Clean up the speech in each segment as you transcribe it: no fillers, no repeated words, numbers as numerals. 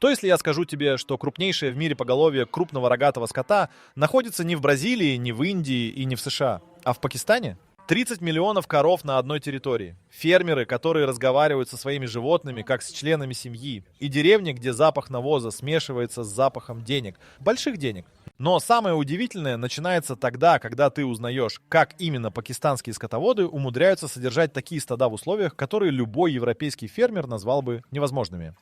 Что если я скажу тебе, что крупнейшее в мире поголовье крупного рогатого скота находится не в Бразилии, не в Индии и не в США, а в Пакистане? 30 миллионов коров на одной территории. Фермеры, которые разговаривают со своими животными, как с членами семьи. И деревни, где запах навоза смешивается с запахом денег. Больших денег. Но самое удивительное начинается тогда, когда ты узнаешь, как именно пакистанские скотоводы умудряются содержать такие стада в условиях, которые любой европейский фермер назвал бы невозможными.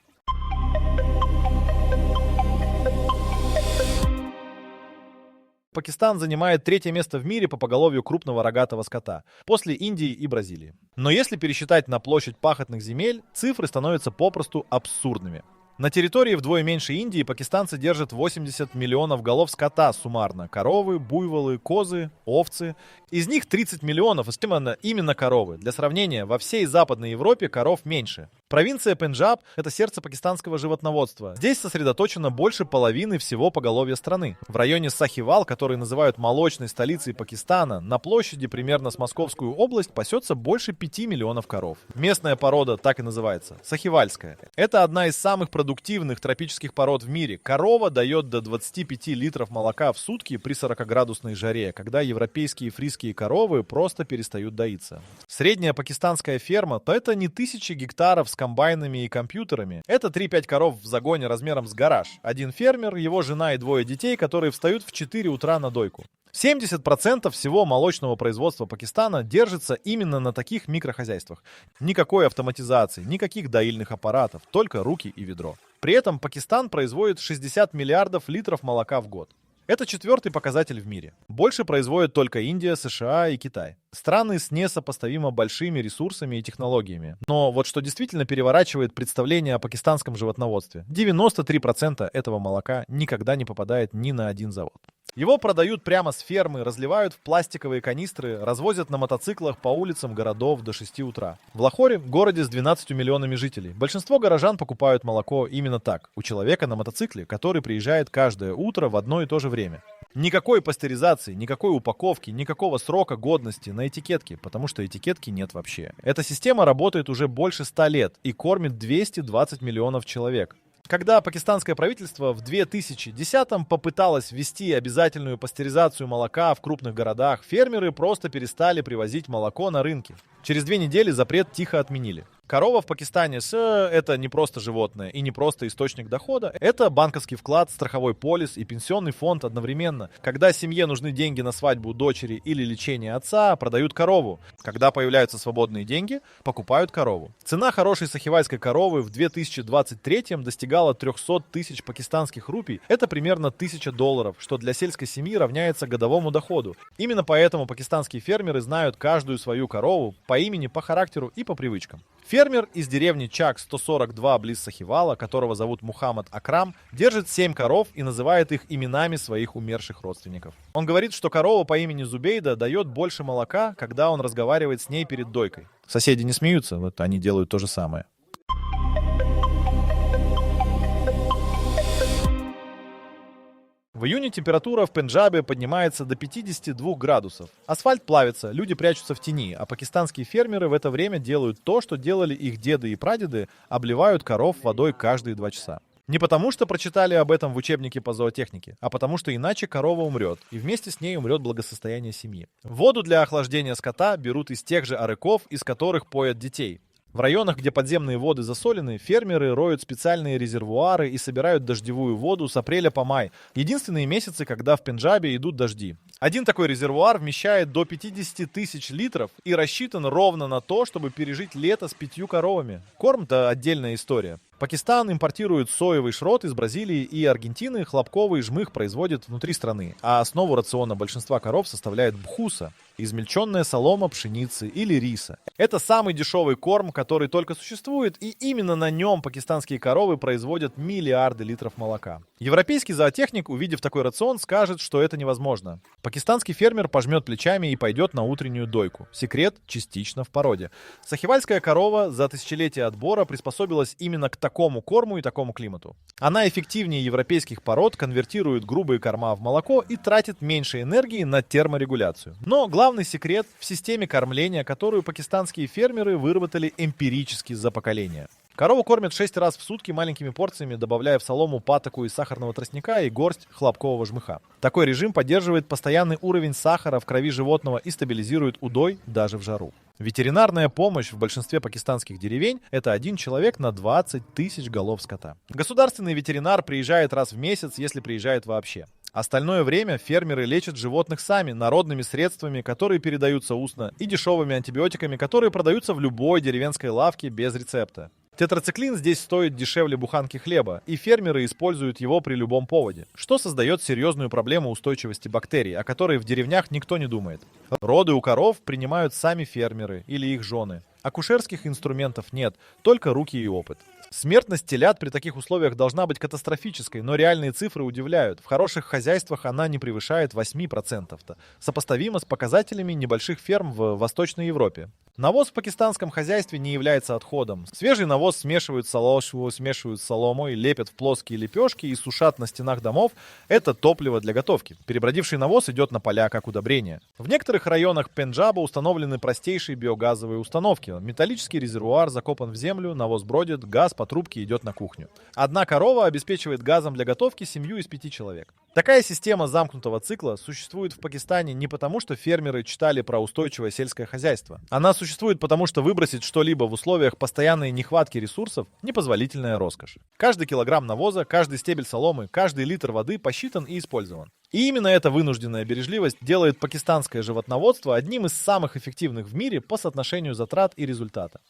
Пакистан занимает третье место в мире по поголовью крупного рогатого скота, после Индии и Бразилии. Но если пересчитать на площадь пахотных земель, цифры становятся попросту абсурдными. На территории вдвое меньше Индии пакистанцы держат 80 миллионов голов скота суммарно. Коровы, буйволы, козы, овцы. Из них 30 миллионов именно коровы. Для сравнения, во всей Западной Европе коров меньше. Провинция Пенджаб – это сердце пакистанского животноводства. Здесь сосредоточено больше половины всего поголовья страны. В районе Сахивал, который называют молочной столицей Пакистана, на площади примерно с Московскую область пасется больше 5 миллионов коров. Местная порода так и называется – сахивальская. Это одна из самых продуктивных тропических пород в мире. Корова дает до 25 литров молока в сутки при 40-градусной жаре, когда европейские фриские коровы просто перестают доиться. Средняя пакистанская ферма – то это не тысячи гектаров с комбайнами и компьютерами. Это 3-5 коров в загоне размером с гараж. Один фермер, его жена и двое детей, которые встают в 4 утра на дойку. 70% всего молочного производства Пакистана держится именно на таких микрохозяйствах. Никакой автоматизации, никаких доильных аппаратов, только руки и ведро. При этом Пакистан производит 60 миллиардов литров молока в год. Это 4-й показатель в мире. Больше производят только Индия, США и Китай. Страны с несопоставимо большими ресурсами и технологиями. Но вот что действительно переворачивает представление о пакистанском животноводстве. 93% этого молока никогда не попадает ни на один завод. Его продают прямо с фермы, разливают в пластиковые канистры, развозят на мотоциклах по улицам городов до 6 утра. В Лахоре, городе с 12 миллионами жителей, большинство горожан покупают молоко именно так, у человека на мотоцикле, который приезжает каждое утро в одно и то же время. Никакой пастеризации, никакой упаковки, никакого срока годности на этикетке, потому что этикетки нет вообще. Эта система работает уже больше 100 лет и кормит 220 миллионов человек. Когда пакистанское правительство в 2010-м попыталось ввести обязательную пастеризацию молока в крупных городах, фермеры просто перестали привозить молоко на рынки. Через 2 недели запрет тихо отменили. Корова в Пакистане это не просто животное и не просто источник дохода. Это банковский вклад, страховой полис и пенсионный фонд одновременно. Когда семье нужны деньги на свадьбу дочери или лечение отца, продают корову. Когда появляются свободные деньги, покупают корову. Цена хорошей сахивальской коровы в 2023-м достигала 300 тысяч пакистанских рупий. Это примерно $1000, что для сельской семьи равняется годовому доходу. Именно поэтому пакистанские фермеры знают каждую свою корову по имени, по характеру и по привычкам. Фермер из деревни Чак-142 близ Сахивала, которого зовут Мухаммад Акрам, держит 7 коров и называет их именами своих умерших родственников. Он говорит, что корова по имени Зубейда дает больше молока, когда он разговаривает с ней перед дойкой. Соседи не смеются, вот они делают то же самое. В июне температура в Пенджабе поднимается до 52 градусов. Асфальт плавится, люди прячутся в тени, а пакистанские фермеры в это время делают то, что делали их деды и прадеды, обливают коров водой каждые 2 часа. Не потому, что прочитали об этом в учебнике по зоотехнике, а потому, что иначе корова умрет, и вместе с ней умрет благосостояние семьи. Воду для охлаждения скота берут из тех же арыков, из которых поят детей. В районах, где подземные воды засолены, фермеры роют специальные резервуары и собирают дождевую воду с апреля по май. Единственные месяцы, когда в Пенджабе идут дожди. Один такой резервуар вмещает до 50 тысяч литров и рассчитан ровно на то, чтобы пережить лето с 5 коровами. Корм-то отдельная история. Пакистан импортирует соевый шрот из Бразилии и Аргентины, хлопковый жмых производит внутри страны, а основу рациона большинства коров составляет бхуса – измельченная солома пшеницы или риса. Это самый дешевый корм, который только существует, и именно на нем пакистанские коровы производят миллиарды литров молока. Европейский зоотехник, увидев такой рацион, скажет, что это невозможно. Пакистанский фермер пожмет плечами и пойдет на утреннюю дойку. Секрет частично в породе. Сахивальская корова за тысячелетия отбора приспособилась именно к такому корму и такому климату. Она эффективнее европейских пород, конвертирует грубые корма в молоко и тратит меньше энергии на терморегуляцию. Но главный секрет в системе кормления, которую пакистанские фермеры выработали эмпирически за поколения. Корову кормят 6 раз в сутки маленькими порциями, добавляя в солому патоку из сахарного тростника и горсть хлопкового жмыха. Такой режим поддерживает постоянный уровень сахара в крови животного и стабилизирует удой даже в жару. Ветеринарная помощь в большинстве пакистанских деревень – это 1 человек на 20 тысяч голов скота. Государственный ветеринар приезжает раз в месяц, если приезжает вообще. Остальное время фермеры лечат животных сами народными средствами, которые передаются устно, и дешевыми антибиотиками, которые продаются в любой деревенской лавке без рецепта. Тетрациклин здесь стоит дешевле буханки хлеба, и фермеры используют его при любом поводе, что создает серьезную проблему устойчивости бактерий, о которой в деревнях никто не думает. Роды у коров принимают сами фермеры или их жены. Акушерских инструментов нет, только руки и опыт. Смертность телят при таких условиях должна быть катастрофической, но реальные цифры удивляют. В хороших хозяйствах она не превышает 8%, сопоставимо с показателями небольших ферм в Восточной Европе. Навоз в пакистанском хозяйстве не является отходом. Свежий навоз смешивают с соломой, лепят в плоские лепешки и сушат на стенах домов. Это топливо для готовки. Перебродивший навоз идет на поля как удобрение. В некоторых районах Пенджаба установлены простейшие биогазовые установки. Металлический резервуар закопан в землю, навоз бродит, газ по трубке идет на кухню. Одна корова обеспечивает газом для готовки семью из 5 человек. Такая система замкнутого цикла существует в Пакистане не потому, что фермеры читали про устойчивое сельское хозяйство. Она существует потому, что выбросить что-либо в условиях постоянной нехватки ресурсов – непозволительная роскошь. Каждый килограмм навоза, каждый стебель соломы, каждый литр воды посчитан и использован. И именно эта вынужденная бережливость делает пакистанское животноводство одним из самых эффективных в мире по соотношению затрат и результата.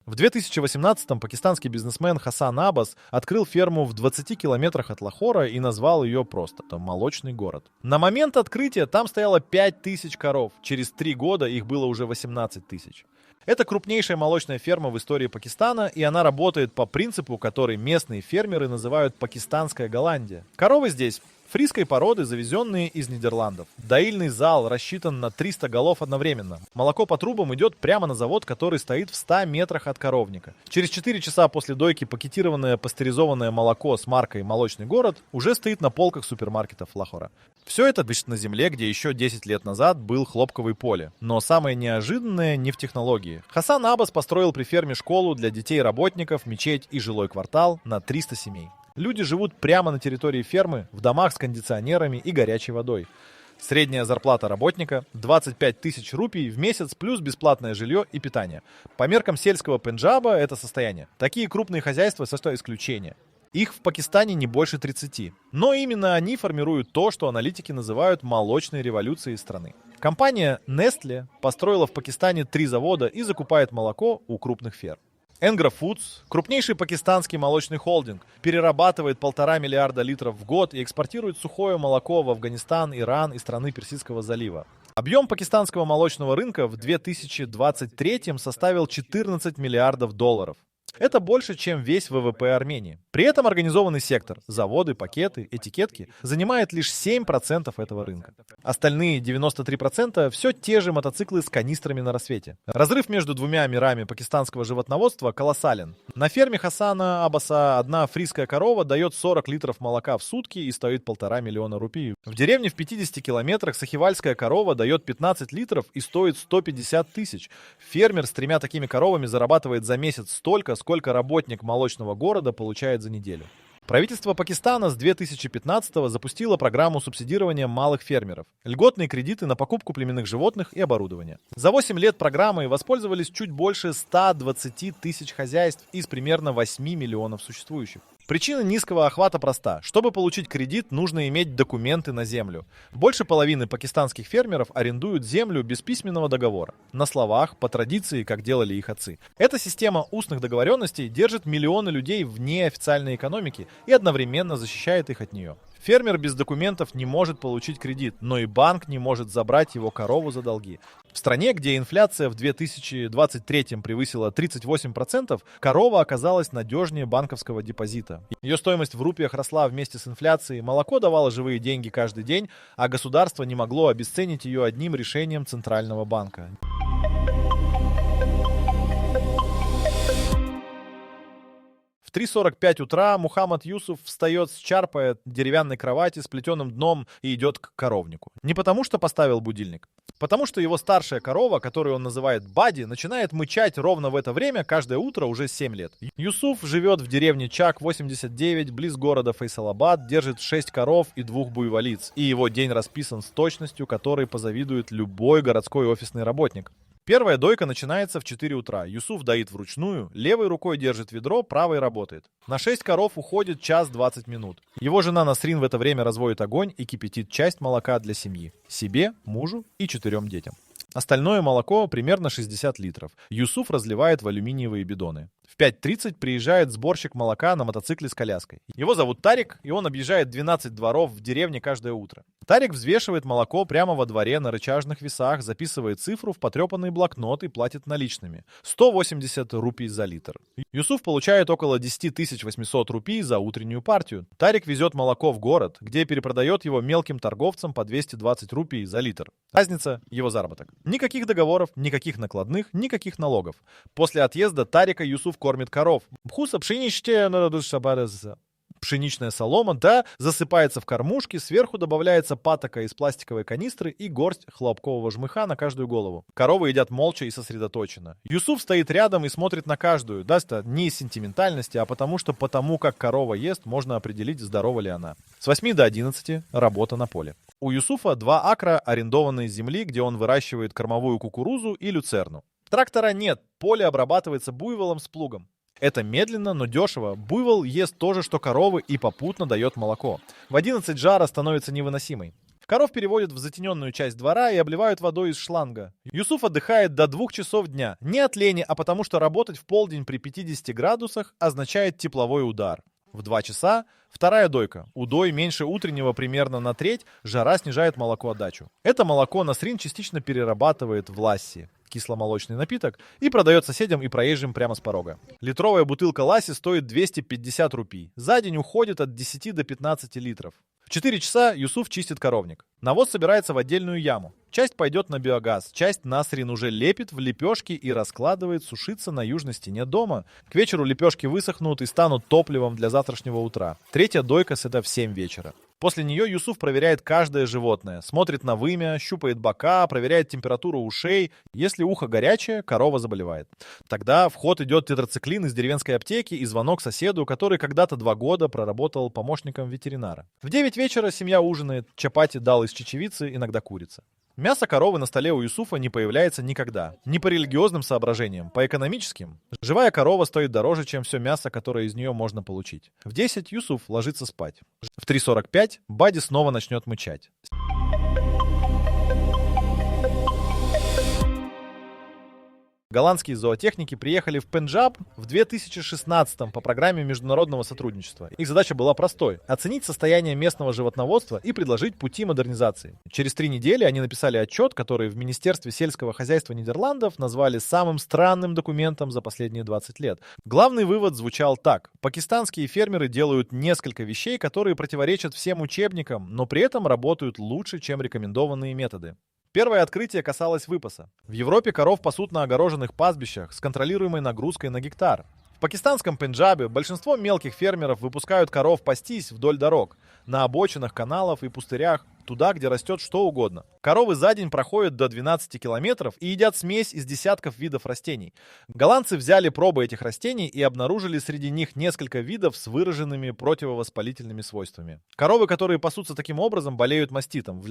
В 2018-м пакистанский бизнесмен Хасан Аббас открыл ферму в 20 километрах от Лахора и назвал ее просто «Молочный город». На момент открытия там стояло 5000 коров, через 3 года их было уже 18 тысяч. Это крупнейшая молочная ферма в истории Пакистана, и она работает по принципу, который местные фермеры называют «пакистанская Голландия». Коровы здесь фризской породы, завезенные из Нидерландов. Доильный зал рассчитан на 300 голов одновременно. Молоко по трубам идет прямо на завод, который стоит в 100 метрах от коровника. Через 4 часа после дойки пакетированное пастеризованное молоко с маркой «Молочный город» уже стоит на полках супермаркетов Лахора. Все это дышит на земле, где еще 10 лет назад был хлопковое поле. Но самое неожиданное не в технологии. Хасан Аббас построил при ферме школу для детей-работников, мечеть и жилой квартал на 300 семей. Люди живут прямо на территории фермы, в домах с кондиционерами и горячей водой. Средняя зарплата работника – 25 тысяч рупий в месяц плюс бесплатное жилье и питание. По меркам сельского Пенджаба это состояние. Такие крупные хозяйства – исключение. Их в Пакистане не больше 30. Но именно они формируют то, что аналитики называют молочной революцией страны. Компания Nestle построила в Пакистане 3 завода и закупает молоко у крупных ферм. Engro Foods, крупнейший пакистанский молочный холдинг, перерабатывает 1,5 миллиарда литров в год и экспортирует сухое молоко в Афганистан, Иран и страны Персидского залива. Объем пакистанского молочного рынка в 2023 составил 14 миллиардов долларов. Это больше, чем весь ВВП Армении. При этом организованный сектор – заводы, пакеты, этикетки – занимает лишь 7% этого рынка. Остальные 93% – все те же мотоциклы с канистрами на рассвете. Разрыв между двумя мирами пакистанского животноводства колоссален. На ферме Хасана Аббаса одна фризская корова дает 40 литров молока в сутки и стоит 1,5 миллиона рупий. В деревне в 50 километрах сахивальская корова дает 15 литров и стоит 150 тысяч. Фермер с 3 такими коровами зарабатывает за месяц столько, сколько работник молочного города получает за неделю. Правительство Пакистана с 2015-го запустило программу субсидирования малых фермеров, льготные кредиты на покупку племенных животных и оборудования. За 8 лет программой воспользовались чуть больше 120 тысяч хозяйств из примерно 8 миллионов существующих. Причина низкого охвата проста. Чтобы получить кредит, нужно иметь документы на землю. Больше половины пакистанских фермеров арендуют землю без письменного договора. На словах, по традиции, как делали их отцы. Эта система устных договоренностей держит миллионы людей в неофициальной экономике и одновременно защищает их от нее. Фермер без документов не может получить кредит, но и банк не может забрать его корову за долги. В стране, где инфляция в 2023 превысила 38%, корова оказалась надежнее банковского депозита. Ее стоимость в рупиях росла вместе с инфляцией, молоко давало живые деньги каждый день, а государство не могло обесценить ее одним решением Центрального банка. В В 3:45 утра Мухаммад Юсуф встает с чарпой деревянной кровати с плетеным дном и идет к коровнику. Не потому что поставил будильник, потому что его старшая корова, которую он называет Бади, начинает мычать ровно в это время каждое утро уже 7 лет. Юсуф живет в деревне Чак, 89, близ города Фейсалабад, держит 6 коров и 2 буйволиц. И его день расписан с точностью, которой позавидует любой городской офисный работник. Первая дойка начинается в 4 утра. Юсуф доит вручную, левой рукой держит ведро, правой работает. На 6 коров уходит час 20 минут. Его жена Насрин в это время разводит огонь и кипятит часть молока для семьи. Себе, мужу и 4 детям. Остальное молоко примерно 60 литров. Юсуф разливает в алюминиевые бидоны. В 5:30 приезжает сборщик молока на мотоцикле с коляской. Его зовут Тарик, и он объезжает 12 дворов в деревне каждое утро. Тарик взвешивает молоко прямо во дворе на рычажных весах, записывает цифру в потрепанный блокнот и платит наличными. 180 рупий за литр. Юсуф получает около 10 800 рупий за утреннюю партию. Тарик везет молоко в город, где перепродает его мелким торговцам по 220 рупий за литр. Разница — его заработок. Никаких договоров, никаких накладных, никаких налогов. После отъезда Тарика Юсуф кормит коров. Пшеничная солома, да, засыпается в кормушки, сверху добавляется патока из пластиковой канистры и горсть хлопкового жмыха на каждую голову. Коровы едят молча и сосредоточенно. Юсуф стоит рядом и смотрит на каждую. Да, это не из сентиментальности, а потому как корова ест, можно определить, здорова ли она. С 8 до 11 работа на поле. У Юсуфа 2 акра арендованной земли, где он выращивает кормовую кукурузу и люцерну. Трактора нет, поле обрабатывается буйволом с плугом. Это медленно, но дешево. Буйвол ест то же, что коровы, и попутно дает молоко. В 11 жара становится невыносимой. Коров переводят в затененную часть двора и обливают водой из шланга. Юсуф отдыхает до 2 часов дня. Не от лени, а потому что работать в полдень при 50 градусах означает тепловой удар. В 2 часа вторая дойка. Удой меньше утреннего примерно на треть, жара снижает молокоотдачу. Это молоко Насрин частично перерабатывает в ласси, кисломолочный напиток, и продает соседям и проезжим прямо с порога. Литровая бутылка ласси стоит 250 рупий. За день уходит от 10 до 15 литров. В 4 часа Юсуф чистит коровник. Навоз собирается в отдельную яму. Часть пойдет на биогаз, часть Насрин уже лепит в лепешки и раскладывает сушиться на южной стене дома. К вечеру лепешки высохнут и станут топливом для завтрашнего утра. Третья дойка сыта в 7 вечера. После нее Юсуф проверяет каждое животное, смотрит на вымя, щупает бока, проверяет температуру ушей. Если ухо горячее, корова заболевает. Тогда в ход идет тетрациклин из деревенской аптеки и звонок соседу, который когда-то 2 года проработал помощником ветеринара. В 9 вечера семья ужинает, чапати дал из чечевицы, иногда курица. Мясо коровы на столе у Юсуфа не появляется никогда. Не по религиозным соображениям, по экономическим. Живая корова стоит дороже, чем все мясо, которое из нее можно получить. В 10 Юсуф ложится спать. В 3:45 Бади снова начнет мычать. Голландские зоотехники приехали в Пенджаб в 2016 по программе международного сотрудничества. Их задача была простой – оценить состояние местного животноводства и предложить пути модернизации. Через 3 недели они написали отчет, который в Министерстве сельского хозяйства Нидерландов назвали самым странным документом за последние 20 лет. Главный вывод звучал так. Пакистанские фермеры делают несколько вещей, которые противоречат всем учебникам, но при этом работают лучше, чем рекомендованные методы. Первое открытие касалось выпаса. В Европе коров пасут на огороженных пастбищах с контролируемой нагрузкой на гектар. В пакистанском Пенджабе большинство мелких фермеров выпускают коров пастись вдоль дорог, на обочинах каналов и пустырях, туда, где растет что угодно. Коровы за день проходят до 12 километров и едят смесь из десятков видов растений. Голландцы взяли пробы этих растений и обнаружили среди них несколько видов с выраженными противовоспалительными свойствами. Коровы, которые пасутся таким образом, болеют маститом,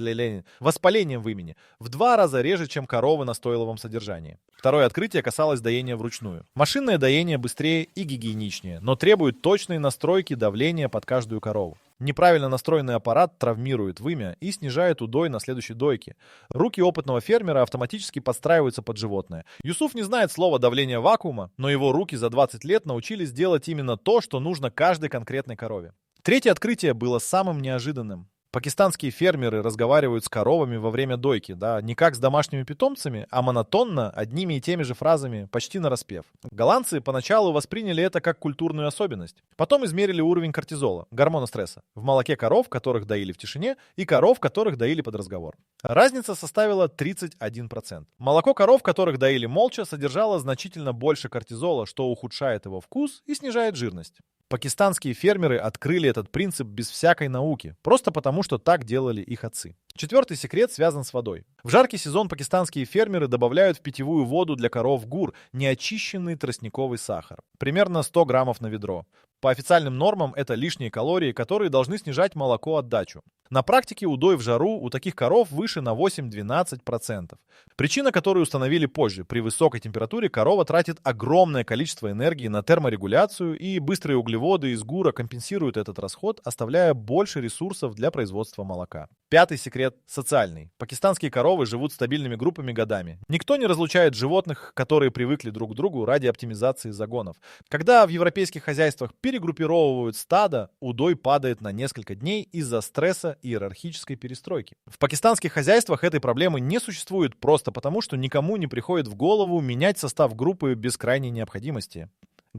воспалением в имени, в 2 раза реже, чем коровы на стойловом содержании. Второе открытие касалось доения вручную. Машинное доение быстрее и гигиеничнее, но требует точной настройки давления под каждую корову. Неправильно настроенный аппарат травмирует вымя и снижает удой на следующей дойке. Руки опытного фермера автоматически подстраиваются под животное. Юсуф не знает слова давление вакуума, но его руки за 20 лет научились делать именно то, что нужно каждой конкретной корове. Третье открытие было самым неожиданным. Пакистанские фермеры разговаривают с коровами во время дойки, да, не как с домашними питомцами, а монотонно, одними и теми же фразами, почти нараспев. Голландцы поначалу восприняли это как культурную особенность. Потом измерили уровень кортизола, гормона стресса, в молоке коров, которых доили в тишине, и коров, которых доили под разговор. Разница составила 31%. Молоко коров, которых доили молча, содержало значительно больше кортизола, что ухудшает его вкус и снижает жирность. Пакистанские фермеры открыли этот принцип без всякой науки, просто потому, что так делали их отцы. Четвертый секрет связан с водой. В жаркий сезон пакистанские фермеры добавляют в питьевую воду для коров гур неочищенный тростниковый сахар. Примерно 100 граммов на ведро. По официальным нормам это лишние калории, которые должны снижать молоко отдачу. На практике удой в жару у таких коров выше на 8-12%. Причина, которую установили позже. При высокой температуре корова тратит огромное количество энергии на терморегуляцию, и быстрые углеводы из гура компенсируют этот расход, оставляя больше ресурсов для производства молока. Пятый секрет – социальный. Пакистанские коровы живут стабильными группами годами. Никто не разлучает животных, которые привыкли друг к другу ради оптимизации загонов. Когда в европейских хозяйствах перегруппировывают стадо, удой падает на несколько дней из-за стресса и иерархической перестройки. В пакистанских хозяйствах этой проблемы не существует просто потому, что никому не приходит в голову менять состав группы без крайней необходимости.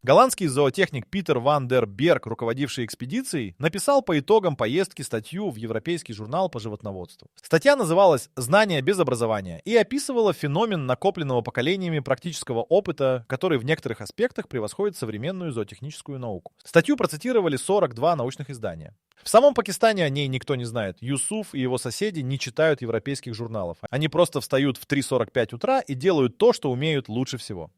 Голландский зоотехник Питер ван дер Берг, руководивший экспедицией, написал по итогам поездки статью в Европейский журнал по животноводству. Статья называлась «Знания без образования» и описывала феномен накопленного поколениями практического опыта, который в некоторых аспектах превосходит современную зоотехническую науку. Статью процитировали 42 научных издания. В самом Пакистане о ней никто не знает. Юсуф и его соседи не читают европейских журналов. Они просто встают в 3:45 утра и делают то, что умеют лучше всего.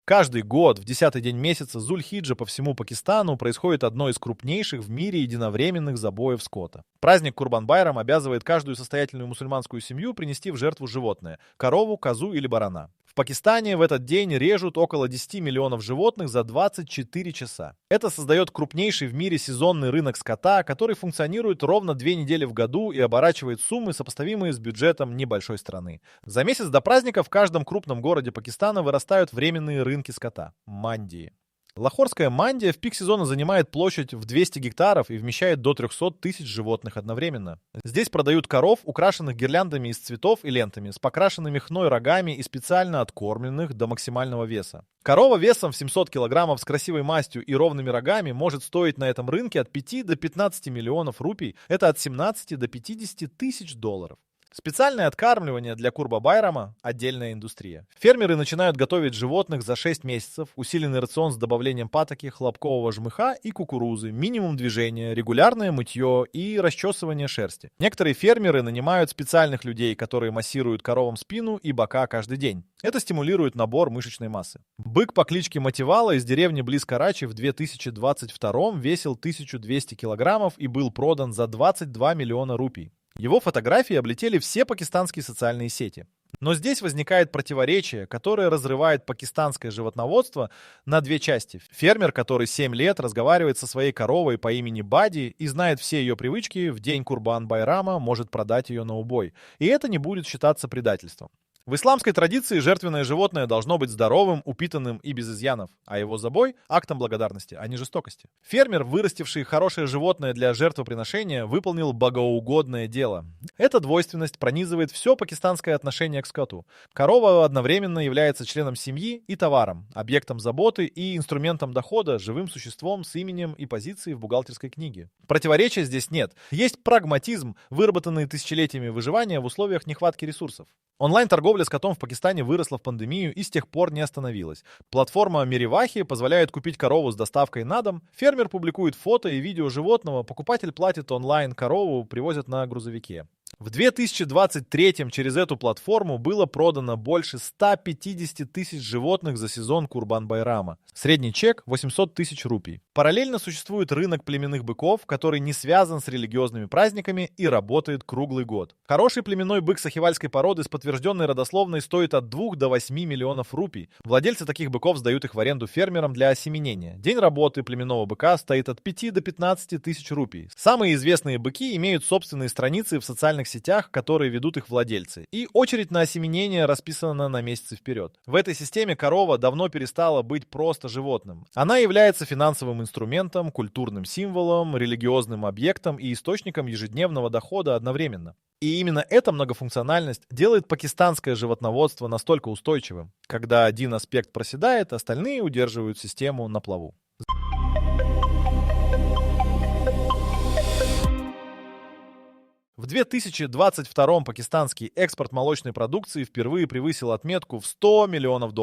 Каждый год в 10-й день месяца Зуль-Хиджа по всему Пакистану происходит одно из крупнейших в мире единовременных забоев скота. Праздник Курбан-Байрам обязывает каждую состоятельную мусульманскую семью принести в жертву животное – корову, козу или барана. В Пакистане в этот день режут около 10 миллионов животных за 24 часа. Это создает крупнейший в мире сезонный рынок скота, который функционирует ровно 2 недели в году и оборачивает суммы, сопоставимые с бюджетом небольшой страны. За месяц до праздника в каждом крупном городе Пакистана вырастают временные рынки скота – мандии. Лахорская мандия в пик сезона занимает площадь в 200 гектаров и вмещает до 300 тысяч животных одновременно. Здесь продают коров, украшенных гирляндами из цветов и лентами, с покрашенными хной рогами и специально откормленных до максимального веса. Корова весом в 700 килограммов с красивой мастью и ровными рогами может стоить на этом рынке от 5 до 15 миллионов рупий, это от 17 до 50 тысяч долларов. Специальное откармливание для Курба-Байрама – отдельная индустрия. Фермеры начинают готовить животных за 6 месяцев, усиленный рацион с добавлением патоки, хлопкового жмыха и кукурузы, минимум движения, регулярное мытье и расчесывание шерсти. Некоторые фермеры нанимают специальных людей, которые массируют коровам спину и бока каждый день. Это стимулирует набор мышечной массы. Бык по кличке Мативала из деревни близ Карачи в 2022 весил 1200 килограммов и был продан за 22 миллиона рупий. Его фотографии облетели все пакистанские социальные сети. Но здесь возникает противоречие, которое разрывает пакистанское животноводство на две части. Фермер, который 7 лет разговаривает со своей коровой по имени Бади и знает все ее привычки, в день Курбан-Байрама может продать ее на убой. И это не будет считаться предательством. В исламской традиции жертвенное животное должно быть здоровым, упитанным и без изъянов, а его забой – актом благодарности, а не жестокости. Фермер, вырастивший хорошее животное для жертвоприношения, выполнил богоугодное дело. Эта двойственность пронизывает все пакистанское отношение к скоту. Корова одновременно является членом семьи и товаром, объектом заботы и инструментом дохода, живым существом с именем и позицией в бухгалтерской книге. Противоречия здесь нет. Есть прагматизм, выработанный тысячелетиями выживания в условиях нехватки ресурсов. Онлайн-торговля с котом в Пакистане выросла в пандемию и с тех пор не остановилась. Платформа Меривахи позволяет купить корову с доставкой на дом, фермер публикует фото и видео животного, покупатель платит онлайн, корову привозят на грузовике. В 2023 через эту платформу было продано больше 150 тысяч животных за сезон Курбан-Байрама. Средний чек – 800 тысяч рупий. Параллельно существует рынок племенных быков, который не связан с религиозными праздниками и работает круглый год. Хороший племенной бык сахивальской породы с подтвержденной родословной стоит от 2 до 8 миллионов рупий. Владельцы таких быков сдают их в аренду фермерам для осеменения. День работы племенного быка стоит от 5 до 15 тысяч рупий. Самые известные быки имеют собственные страницы в социальных сетях, которые ведут их владельцы. И очередь на осеменение расписана на месяцы вперед. В этой системе корова давно перестала быть просто животным. Она является финансовым инструментом, культурным символом, религиозным объектом и источником ежедневного дохода одновременно. И именно эта многофункциональность делает пакистанское животноводство настолько устойчивым. Когда один аспект проседает, остальные удерживают систему на плаву. В 2022 пакистанский экспорт молочной продукции впервые превысил отметку в $100 миллионов.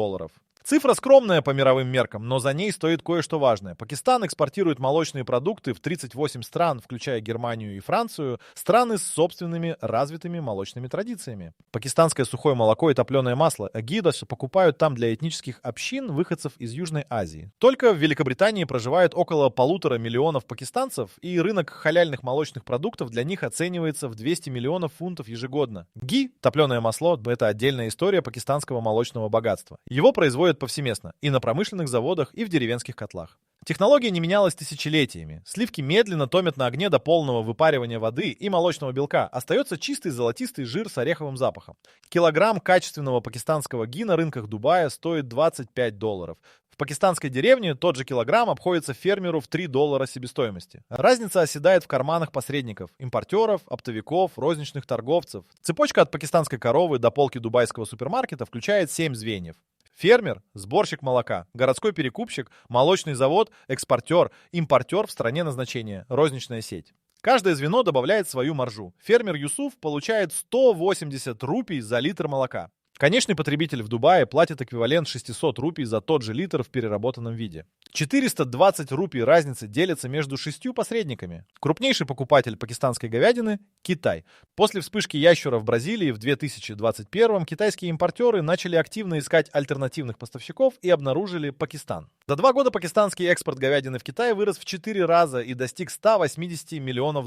Цифра скромная по мировым меркам, но за ней стоит кое-что важное. Пакистан экспортирует молочные продукты в 38 стран, включая Германию и Францию, страны с собственными развитыми молочными традициями. Пакистанское сухое молоко и топленое масло гидаш покупают там для этнических общин, выходцев из Южной Азии. Только в Великобритании проживает около 1,5 миллиона пакистанцев, и рынок халяльных молочных продуктов для них оценивается в 200 миллионов фунтов ежегодно. Ги, топленое масло, это отдельная история пакистанского молочного богатства. Его производят повсеместно и на промышленных заводах, и в деревенских котлах. Технология не менялась тысячелетиями. Сливки медленно томят на огне до полного выпаривания воды и молочного белка. Остается чистый золотистый жир с ореховым запахом. Килограмм качественного пакистанского ги на рынках Дубая стоит $25. В пакистанской деревне тот же килограмм обходится фермеру в $3 себестоимости. Разница оседает в карманах посредников, импортеров, оптовиков, розничных торговцев. Цепочка от пакистанской коровы до полки дубайского супермаркета включает 7 звеньев. Фермер, сборщик молока, городской перекупщик, молочный завод, экспортер, импортер в стране назначения, розничная сеть. Каждое звено добавляет свою маржу. Фермер Юсуф получает 180 рупий за литр молока. Конечный потребитель в Дубае платит эквивалент 600 рупий за тот же литр в переработанном виде. 420 рупий разницы делятся между 6 посредниками. Крупнейший покупатель пакистанской говядины – Китай. После вспышки ящера в Бразилии в 2021 китайские импортеры начали активно искать альтернативных поставщиков и обнаружили Пакистан. За 2 года пакистанский экспорт говядины в Китай вырос в 4 раза и достиг $180 миллионов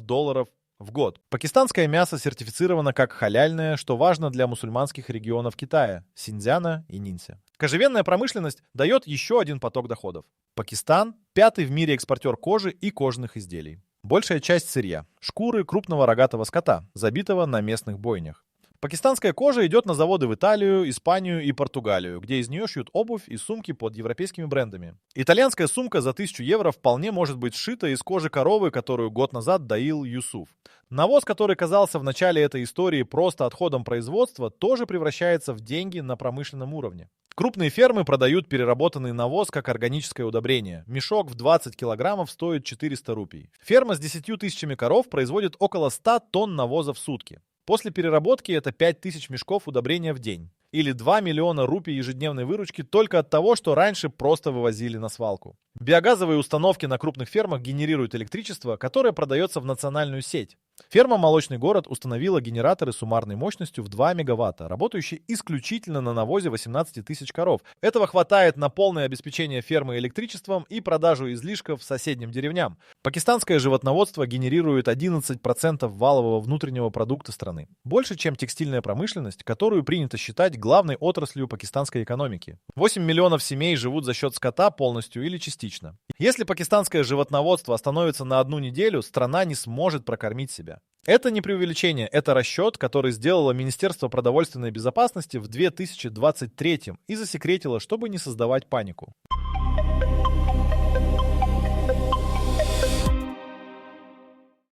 в год. Пакистанское мясо сертифицировано как халяльное, что важно для мусульманских регионов Китая – Синьцзяна и Нинся. Кожевенная промышленность дает еще один поток доходов. Пакистан – 5-й в мире экспортер кожи и кожаных изделий. Большая часть сырья – шкуры крупного рогатого скота, забитого на местных бойнях. Пакистанская кожа идет на заводы в Италию, Испанию и Португалию, где из нее шьют обувь и сумки под европейскими брендами. Итальянская сумка за 1000 евро вполне может быть сшита из кожи коровы, которую год назад доил Юсуф. Навоз, который казался в начале этой истории просто отходом производства, тоже превращается в деньги на промышленном уровне. Крупные фермы продают переработанный навоз как органическое удобрение. Мешок в 20 килограммов стоит 400 рупий. Ферма с 10 тысячами коров производит около 100 тонн навоза в сутки. После переработки это 5000 мешков удобрения в день. Или 2 миллиона рупий ежедневной выручки только от того, что раньше просто вывозили на свалку. Биогазовые установки на крупных фермах генерируют электричество, которое продается в национальную сеть. Ферма «Молочный город» установила генераторы суммарной мощностью в 2 мегаватта, работающие исключительно на навозе 18 тысяч коров. Этого хватает на полное обеспечение фермы электричеством и продажу излишков соседним деревням. Пакистанское животноводство генерирует 11% валового внутреннего продукта страны. Больше, чем текстильная промышленность, которую принято считать главной отраслью пакистанской экономики. 8 миллионов семей живут за счет скота полностью или частично. Если пакистанское животноводство остановится на 1 неделю, страна не сможет прокормить себя. Это не преувеличение, это расчет, который сделало Министерство продовольственной безопасности в 2023 и засекретило, чтобы не создавать панику.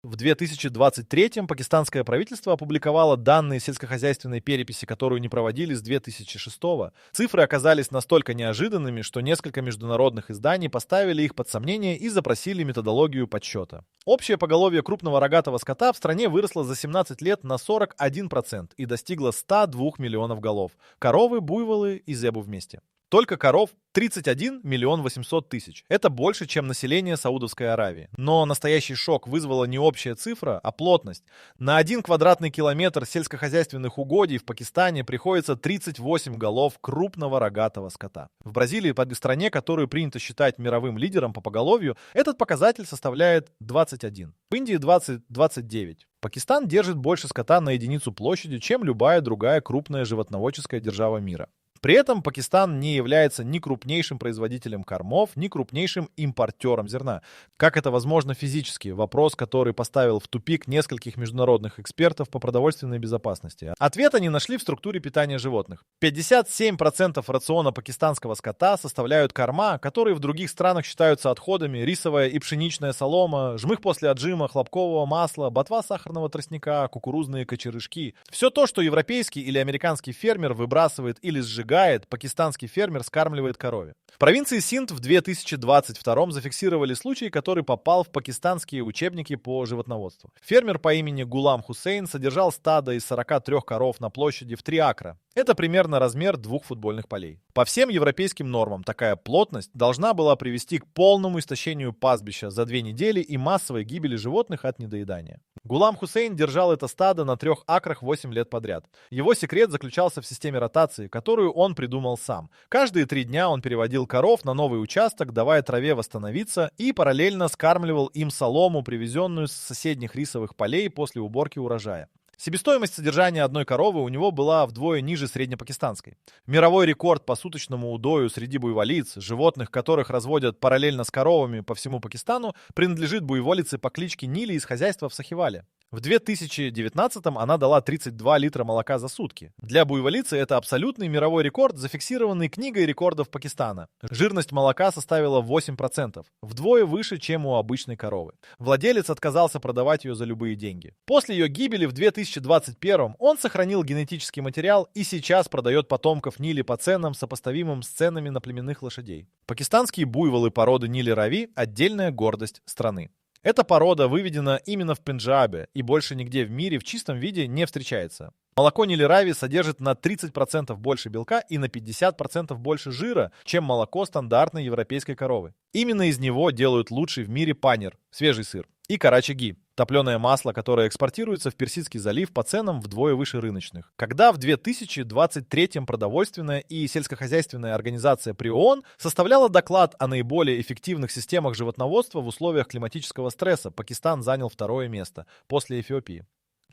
В 2023 пакистанское правительство опубликовало данные сельскохозяйственной переписи, которую не проводили с 2006 года. Цифры оказались настолько неожиданными, что несколько международных изданий поставили их под сомнение и запросили методологию подсчета. Общее поголовье крупного рогатого скота в стране выросло за 17 лет на 41% и достигло 102 миллионов голов. Коровы, буйволы и зебу вместе. Только коров 31 миллион 800 тысяч. Это больше, чем население Саудовской Аравии. Но настоящий шок вызвала не общая цифра, а плотность. На 1 квадратный километр сельскохозяйственных угодий в Пакистане приходится 38 голов крупного рогатого скота. В Бразилии, стране, которую принято считать мировым лидером по поголовью, этот показатель составляет 21. В Индии 20-29. Пакистан держит больше скота на единицу площади, чем любая другая крупная животноводческая держава мира. При этом Пакистан не является ни крупнейшим производителем кормов, ни крупнейшим импортером зерна. Как это возможно физически? Вопрос, который поставил в тупик нескольких международных экспертов по продовольственной безопасности. Ответ они нашли в структуре питания животных. 57% рациона пакистанского скота составляют корма, которые в других странах считаются отходами: рисовая и пшеничная солома, жмых после отжима, хлопкового масла, ботва сахарного тростника, кукурузные кочерышки. Все то, что европейский или американский фермер выбрасывает или сжигает, пакистанский фермер скармливает корове. В провинции Синд в 2022 зафиксировали случай, который попал в пакистанские учебники по животноводству. Фермер по имени Гулам Хусейн содержал стадо из 43 коров на площади в 3 акра. Это примерно размер 2 футбольных полей. По всем европейским нормам такая плотность должна была привести к полному истощению пастбища за 2 недели и массовой гибели животных от недоедания. Гулам Хусейн держал это стадо на 3 акрах 8 лет подряд. Его секрет заключался в системе ротации, которую он придумал сам. Каждые 3 дня он переводил коров на новый участок, давая траве восстановиться, и параллельно скармливал им солому, привезенную с соседних рисовых полей после уборки урожая. Себестоимость содержания одной коровы у него была вдвое ниже среднепакистанской. Мировой рекорд по суточному удою среди буйволиц, животных, которых разводят параллельно с коровами по всему Пакистану, принадлежит буйволице по кличке Нили из хозяйства в Сахивале. В 2019-м она дала 32 литра молока за сутки. Для буйволицы это абсолютный мировой рекорд, зафиксированный книгой рекордов Пакистана. Жирность молока составила 8%, вдвое выше, чем у обычной коровы. Владелец отказался продавать ее за любые деньги. После ее гибели в 2021-м он сохранил генетический материал и сейчас продает потомков Нили по ценам, сопоставимым с ценами на племенных лошадей. Пакистанские буйволы породы Нили Рави – отдельная гордость страны. Эта порода выведена именно в Пенджабе и больше нигде в мире в чистом виде не встречается. Молоко Нили Рави содержит на 30% больше белка и на 50% больше жира, чем молоко стандартной европейской коровы. Именно из него делают лучший в мире панир, свежий сыр, и карачи-ги, топленое масло, которое экспортируется в Персидский залив по ценам вдвое выше рыночных. Когда в 2023-м продовольственная и сельскохозяйственная организация при ООН составляла доклад о наиболее эффективных системах животноводства в условиях климатического стресса, Пакистан занял 2-е место после Эфиопии.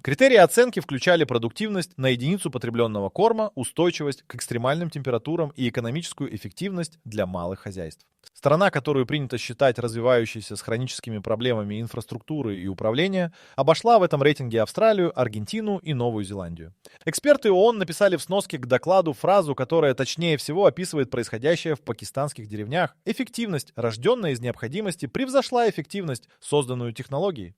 Критерии оценки включали продуктивность на единицу потребленного корма, устойчивость к экстремальным температурам и экономическую эффективность для малых хозяйств. Страна, которую принято считать развивающейся с хроническими проблемами инфраструктуры и управления, обошла в этом рейтинге Австралию, Аргентину и Новую Зеландию. Эксперты ООН написали в сноске к докладу фразу, которая точнее всего описывает происходящее в пакистанских деревнях. Эффективность, рожденная из необходимости, превзошла эффективность, созданную технологией.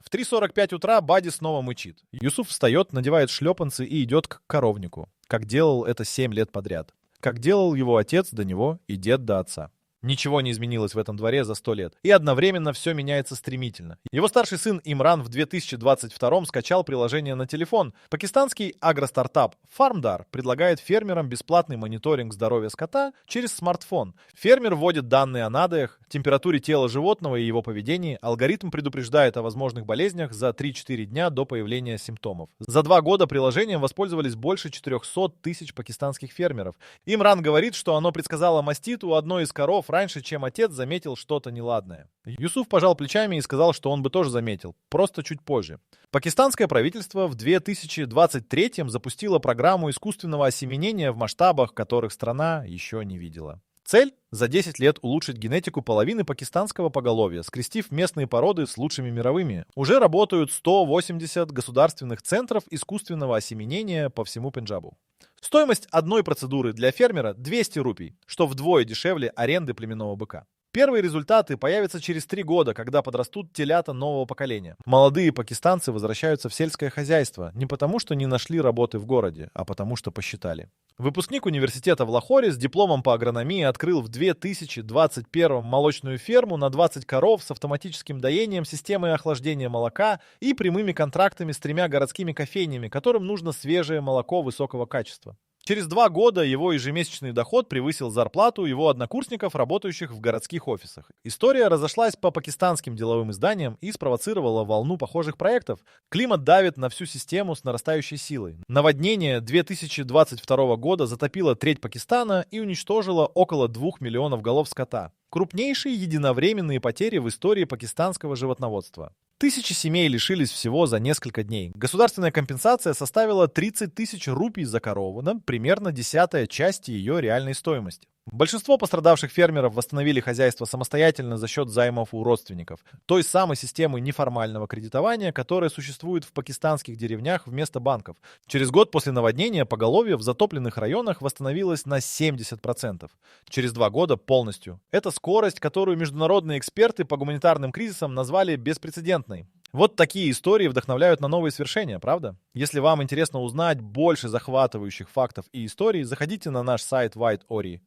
В 3:45 утра Бади снова мычит. Юсуф встает, надевает шлепанцы и идет к коровнику, как делал это 7 лет подряд. Как делал его отец до него и дед до отца. Ничего не изменилось в этом дворе за 100 лет. И одновременно все меняется стремительно. Его старший сын Имран в 2022 скачал приложение на телефон. Пакистанский агростартап Farmdar предлагает фермерам бесплатный мониторинг здоровья скота через смартфон. Фермер вводит данные о надоях, температуре тела животного и его поведении. Алгоритм предупреждает о возможных болезнях за 3-4 дня до появления симптомов. За 2 года приложением воспользовались больше 400 тысяч пакистанских фермеров. Имран говорит, что оно предсказало мастит у одной из коров раньше, чем отец заметил что-то неладное. Юсуф пожал плечами и сказал, что он бы тоже заметил, просто чуть позже. Пакистанское правительство в 2023 запустило программу искусственного осеменения в масштабах, которых страна еще не видела. Цель – за 10 лет улучшить генетику половины пакистанского поголовья, скрестив местные породы с лучшими мировыми. Уже работают 180 государственных центров искусственного осеменения по всему Пенджабу. Стоимость одной процедуры для фермера – 200 рупий, что вдвое дешевле аренды племенного быка. Первые результаты появятся через 3 года, когда подрастут телята нового поколения. Молодые пакистанцы возвращаются в сельское хозяйство не потому, что не нашли работы в городе, а потому, что посчитали. Выпускник университета в Лахоре с дипломом по агрономии открыл в 2021 молочную ферму на 20 коров с автоматическим доением, системой охлаждения молока и прямыми контрактами с 3 городскими кофейнями, которым нужно свежее молоко высокого качества. Через 2 года его ежемесячный доход превысил зарплату его однокурсников, работающих в городских офисах. История разошлась по пакистанским деловым изданиям и спровоцировала волну похожих проектов. Климат давит на всю систему с нарастающей силой. Наводнение 2022 года затопило треть Пакистана и уничтожило около 2 миллионов голов скота. Крупнейшие единовременные потери в истории пакистанского животноводства. Тысячи семей лишились всего за несколько дней. Государственная компенсация составила 30 тысяч рупий за корову, примерно 1/10 части ее реальной стоимости. Большинство пострадавших фермеров восстановили хозяйство самостоятельно за счет займов у родственников, той самой системы неформального кредитования, которая существует в пакистанских деревнях вместо банков. Через год после наводнения поголовье в затопленных районах восстановилось на 70%. Через 2 года полностью. Это скорость, которую международные эксперты по гуманитарным кризисам назвали беспрецедентной. Вот такие истории вдохновляют на новые свершения, правда? Если вам интересно узнать больше захватывающих фактов и историй, заходите на наш сайт whiteori.com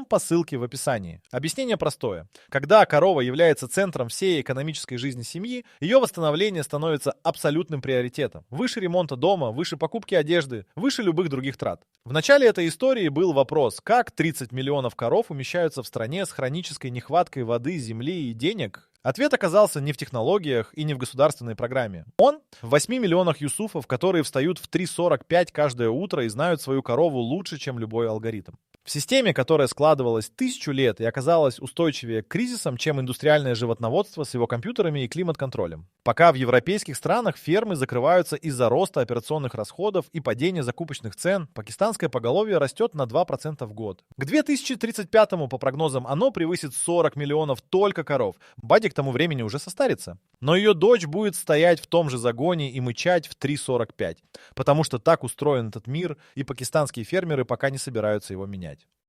по ссылке в описании. Объяснение простое. Когда корова является центром всей экономической жизни семьи, ее восстановление становится абсолютным приоритетом. Выше ремонта дома, выше покупки одежды, выше любых других трат. В начале этой истории был вопрос, как 30 миллионов коров умещаются в стране с хронической нехваткой воды, земли и денег. Ответ оказался не в технологиях и не в государственной программе. Он в 8 миллионах юсуфов, которые встают в 3:45 каждое утро и знают свою корову лучше, чем любой алгоритм. В системе, которая складывалась 1000 лет и оказалась устойчивее к кризисам, чем индустриальное животноводство с его компьютерами и климат-контролем. Пока в европейских странах фермы закрываются из-за роста операционных расходов и падения закупочных цен, пакистанское поголовье растет на 2% в год. К 2035-му, по прогнозам, оно превысит 40 миллионов только коров. Бади к тому времени уже состарится. Но ее дочь будет стоять в том же загоне и мычать в 3:45. Потому что так устроен этот мир, и пакистанские фермеры пока не собираются его менять.